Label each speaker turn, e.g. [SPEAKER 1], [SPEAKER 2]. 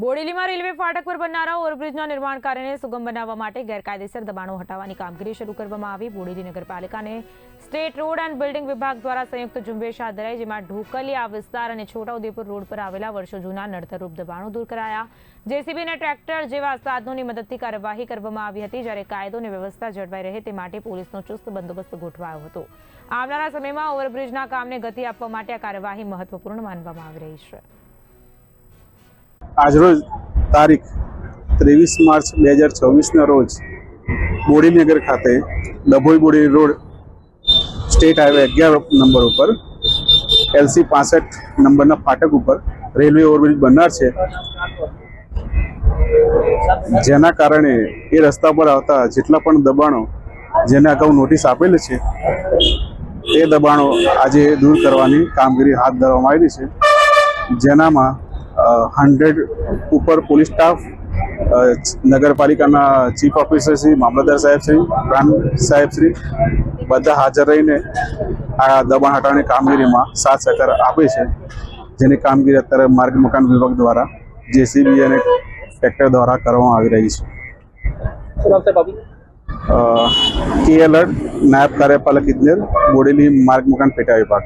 [SPEAKER 1] બોડેલીમાં railway ફાટક પર બનનારા ઓવરબ્રિજના નિર્માણ કાર્યને સુગમ બનાવવા માટે ગેરકાયદેસર દબાણો હટાવવાની કામગીરી શરૂ કરવામાં આવી। બોડેલી નગરપાલિકાને સ્ટેટ રોડ એન્ડ બિલ્ડિંગ વિભાગ દ્વારા સંયુક્ત ઝુંબેશ હાથ ધરાઈ, જેમાં ઢોકલિયા વિસ્તાર અને છોટાઉદેપુર રોડ પર આવેલા વર્ષો જૂના નડતરરૂપ દબાણો દૂર કરાયા। જેસીબી અને ટ્રેક્ટર જેવા સાધનોની મદદથી કાર્યવાહી કરવામાં આવી હતી, જ્યારે કાયદો અને વ્યવસ્થા જળવાઈ રહે તે માટે પોલીસનો ચુસ્ત બંદોબસ્ત ગોઠવાયો હતો। આવનારા સમયમાં ઓવરબ્રિજના કામને ગતિ આપવા માટે આ કાર્યવાહી મહત્વપૂર્ણ માનવામાં આવી રહી છે।
[SPEAKER 2] આજરોજ તારીખ 23 માર્ચ 2024 રોજ બોડેલી નગર ખાતે Dabhoi Bodeli road state highway 11 number ઉપર LC 65 નંબરના ફાટક ઉપર રેલવે ઓવરબ્રિજ બનનાર છે, જેના કારણે એ રસ્તા પર આવતા જેટલા પણ દબાણો જેને અગાઉ નોટિસ આપેલ છે તે દબાણો આજે દૂર કરવાની કામગીરી હાથ ધરવામાં આવેલી છે, જેનામાં 100 ઉપર પોલીસ સ્ટાફ, નગરપાલિકાના ચીફ ઓફિસર શ્રી, મામલતદાર સાહેબ શ્રી, પ્રાંત સાહેબ શ્રી બધા હાજર રહીને આ દબાણ હટાવવાની કામગીરીમાં સાથ સહકાર આપે છે, જેની કામગીરી અત્યારે માર્ગ મકાન વિભાગ દ્વારા JCB અને ટ્રેક્ટર દ્વારા કરવામાં આવી રહી છે। KL નાયબ કાર્યપાલક ઇજનેર, બોડેલી માર્ગ મકાન પેટા વિભાગ।